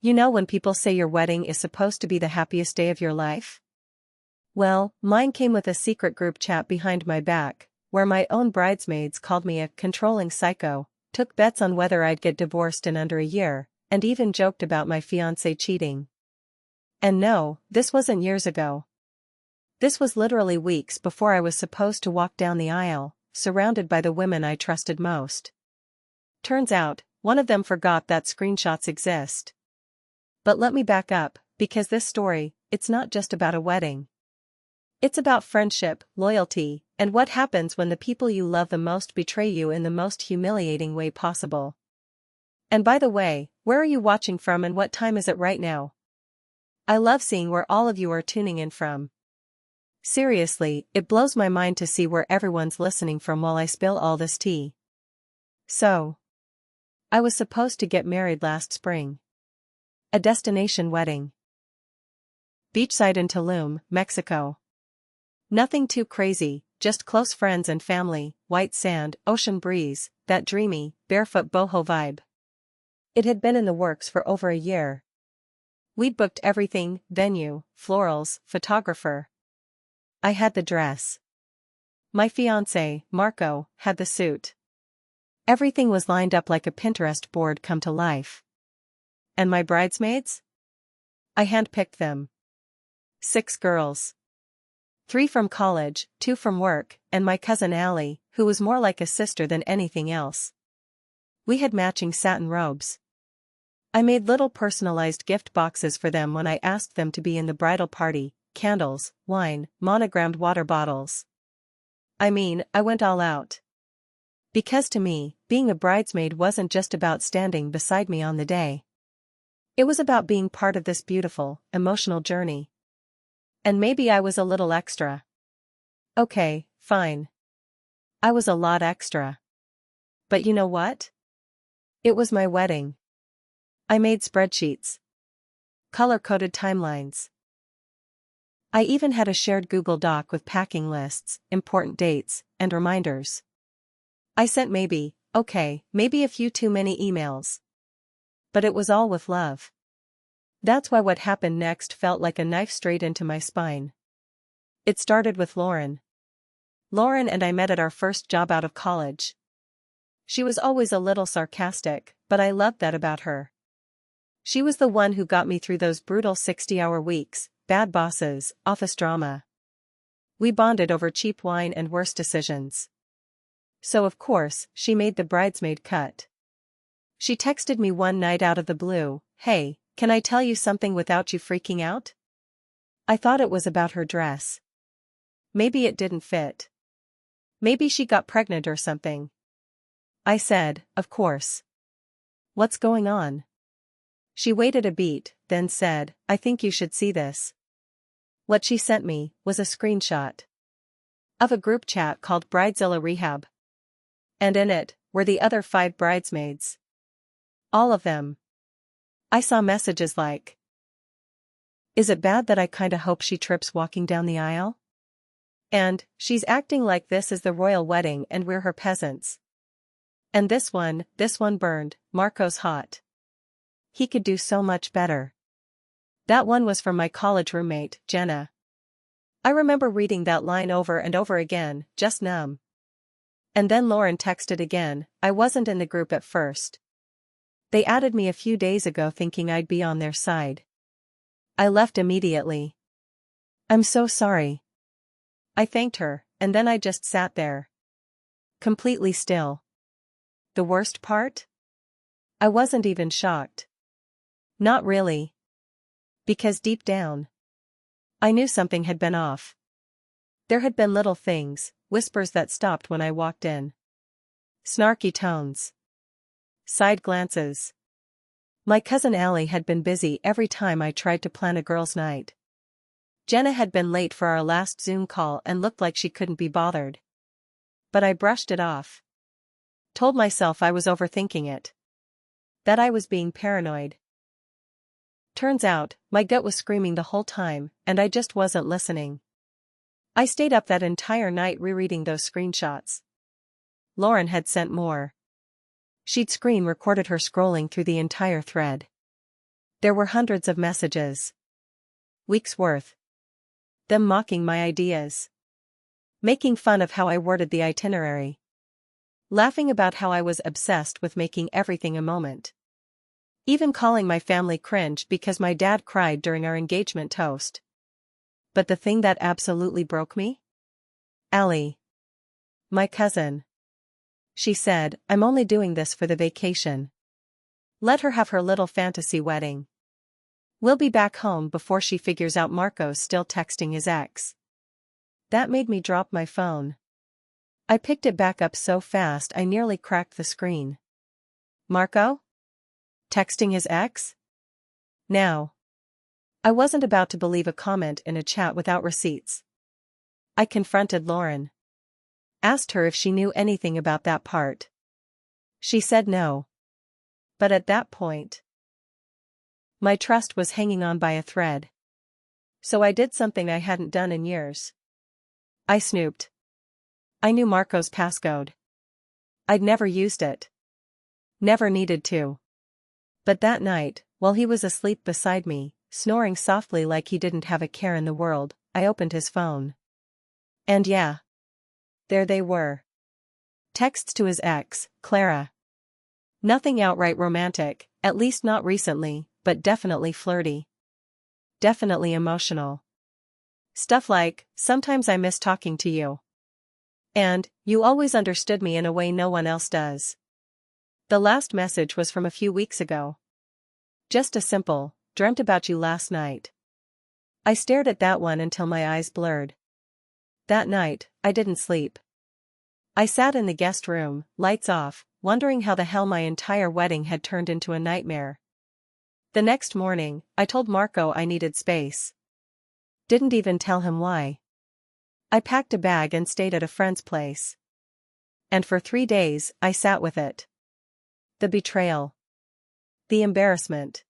You know when people say your wedding is supposed to be the happiest day of your life? Well, mine came with a secret group chat behind my back, where my own bridesmaids called me a controlling psycho, took bets on whether I'd get divorced in under a year, and even joked about my fiancé cheating. And no, this wasn't years ago. This was literally weeks before I was supposed to walk down the aisle, surrounded by the women I trusted most. Turns out, one of them forgot that screenshots exist. But let me back up, because this story, it's not just about a wedding. It's about friendship, loyalty, and what happens when the people you love the most betray you in the most humiliating way possible. And by the way, where are you watching from and what time is it right now? I love seeing where all of you are tuning in from. Seriously, it blows my mind to see where everyone's listening from while I spill all this tea. So, I was supposed to get married last spring. A destination wedding. Beachside in Tulum, Mexico. Nothing too crazy, just close friends and family, white sand, ocean breeze, that dreamy, barefoot boho vibe. It had been in the works for over a year. We'd booked everything: venue, florals, photographer. I had the dress. My fiancé, Marco, had the suit. Everything was lined up like a Pinterest board come to life. And my bridesmaids? I handpicked them. 6 girls. 3 from college, 2 from work, and my cousin Allie, who was more like a sister than anything else. We had matching satin robes. I made little personalized gift boxes for them when I asked them to be in the bridal party: candles, wine, monogrammed water bottles. I mean, I went all out. Because to me, being a bridesmaid wasn't just about standing beside me on the day. It was about being part of this beautiful, emotional journey. And maybe I was a little extra. Okay, fine. I was a lot extra. But you know what? It was my wedding. I made spreadsheets. Color-coded timelines. I even had a shared Google Doc with packing lists, important dates, and reminders. I sent maybe a few too many emails. But it was all with love. That's why what happened next felt like a knife straight into my spine. It started with Lauren. Lauren and I met at our first job out of college. She was always a little sarcastic, but I loved that about her. She was the one who got me through those brutal 60-hour weeks, bad bosses, office drama. We bonded over cheap wine and worse decisions. So of course, she made the bridesmaid cut. She texted me one night out of the blue, "Hey, can I tell you something without you freaking out?" I thought it was about her dress. Maybe it didn't fit. Maybe she got pregnant or something. I said, "Of course. What's going on?" She waited a beat, then said, "I think you should see this." What she sent me was a screenshot of a group chat called Bridezilla Rehab. And in it were the other 5 bridesmaids. All of them. I saw messages like, "Is it bad that I kinda hope she trips walking down the aisle?" And, "She's acting like this is the royal wedding and we're her peasants." And this one burned: "Marco's hot. He could do so much better." That one was from my college roommate, Jenna. I remember reading that line over and over again, just numb. And then Lauren texted again. I wasn't in the group at first. They added me a few days ago thinking I'd be on their side. I left immediately. "I'm so sorry." I thanked her, and then I just sat there. Completely still. The worst part? I wasn't even shocked. Not really. Because deep down, I knew something had been off. There had been little things, whispers that stopped when I walked in. Snarky tones. Side glances. My cousin Allie had been busy every time I tried to plan a girls' night. Jenna had been late for our last Zoom call and looked like she couldn't be bothered. But I brushed it off. Told myself I was overthinking it. That I was being paranoid. Turns out, my gut was screaming the whole time, and I just wasn't listening. I stayed up that entire night rereading those screenshots. Lauren had sent more. She'd screen recorded her scrolling through the entire thread. There were hundreds of messages. Weeks worth. Them mocking my ideas. Making fun of how I worded the itinerary. Laughing about how I was obsessed with making everything a moment. Even calling my family cringe because my dad cried during our engagement toast. But the thing that absolutely broke me? Allie. My cousin. She said, "I'm only doing this for the vacation. Let her have her little fantasy wedding. We'll be back home before she figures out Marco's still texting his ex." That made me drop my phone. I picked it back up so fast I nearly cracked the screen. Marco? Texting his ex? Now. I wasn't about to believe a comment in a chat without receipts. I confronted Lauren. Asked her if she knew anything about that part. She said no. But at that point, my trust was hanging on by a thread. So I did something I hadn't done in years. I snooped. I knew Marco's passcode. I'd never used it. Never needed to. But that night, while he was asleep beside me, snoring softly like he didn't have a care in the world, I opened his phone. And yeah. There they were. Texts to his ex, Clara. Nothing outright romantic, at least not recently, but definitely flirty. Definitely emotional. Stuff like, "Sometimes I miss talking to you." And, "You always understood me in a way no one else does." The last message was from a few weeks ago. Just a simple, "Dreamt about you last night." I stared at that one until my eyes blurred. That night, I didn't sleep. I sat in the guest room, lights off, wondering how the hell my entire wedding had turned into a nightmare. The next morning, I told Marco I needed space. Didn't even tell him why. I packed a bag and stayed at a friend's place. And for 3 days, I sat with it. The betrayal. The embarrassment.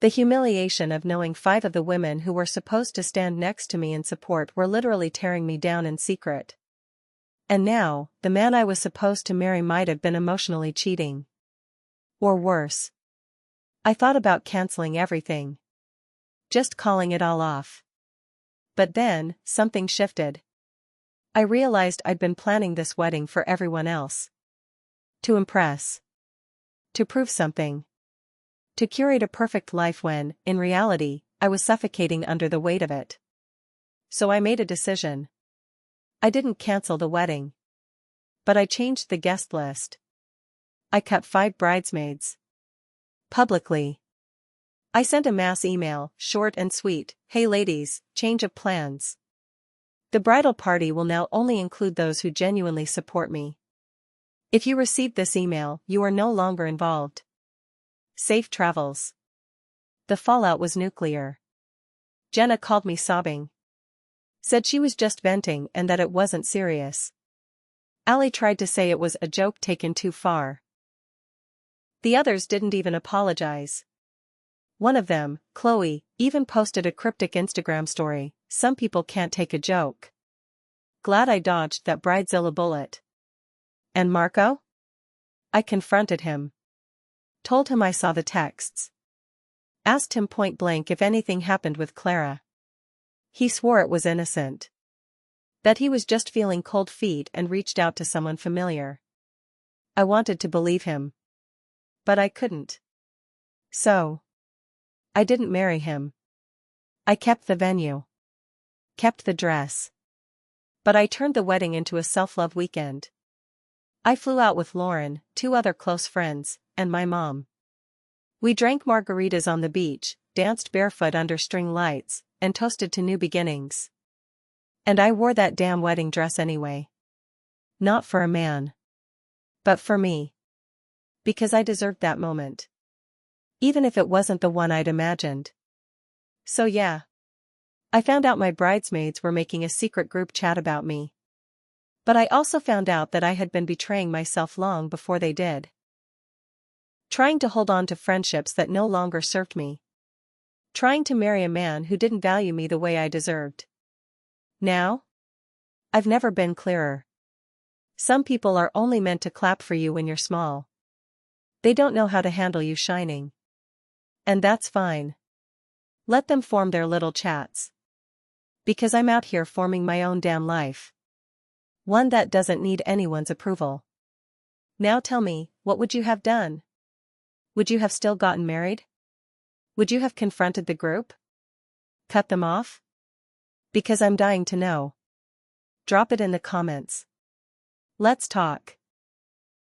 The humiliation of knowing 5 of the women who were supposed to stand next to me in support were literally tearing me down in secret. And now, the man I was supposed to marry might have been emotionally cheating. Or worse. I thought about canceling everything. Just calling it all off. But then, something shifted. I realized I'd been planning this wedding for everyone else. To impress. To prove something. To curate a perfect life when, in reality, I was suffocating under the weight of it. So I made a decision. I didn't cancel the wedding. But I changed the guest list. I cut 5 bridesmaids. Publicly. I sent a mass email, short and sweet, "Hey ladies, change of plans. The bridal party will now only include those who genuinely support me. If you received this email, you are no longer involved. Safe travels." The fallout was nuclear. Jenna called me sobbing. Said she was just venting and that it wasn't serious. Allie tried to say it was a joke taken too far. The others didn't even apologize. One of them, Chloe, even posted a cryptic Instagram story, "Some people can't take a joke." Glad I dodged that bridezilla bullet. And Marco? I confronted him. Told him I saw the texts. Asked him point blank if anything happened with Clara. He swore it was innocent. That he was just feeling cold feet and reached out to someone familiar. I wanted to believe him. But I couldn't. So. I didn't marry him. I kept the venue. Kept the dress. But I turned the wedding into a self-love weekend. I flew out with Lauren, 2 other close friends, and my mom. We drank margaritas on the beach, danced barefoot under string lights, and toasted to new beginnings. And I wore that damn wedding dress anyway. Not for a man. But for me. Because I deserved that moment. Even if it wasn't the one I'd imagined. So yeah. I found out my bridesmaids were making a secret group chat about me. But I also found out that I had been betraying myself long before they did. Trying to hold on to friendships that no longer served me. Trying to marry a man who didn't value me the way I deserved. Now? I've never been clearer. Some people are only meant to clap for you when you're small. They don't know how to handle you shining. And that's fine. Let them form their little chats. Because I'm out here forming my own damn life. One that doesn't need anyone's approval. Now tell me, what would you have done? Would you have still gotten married? Would you have confronted the group? Cut them off? Because I'm dying to know. Drop it in the comments. Let's talk.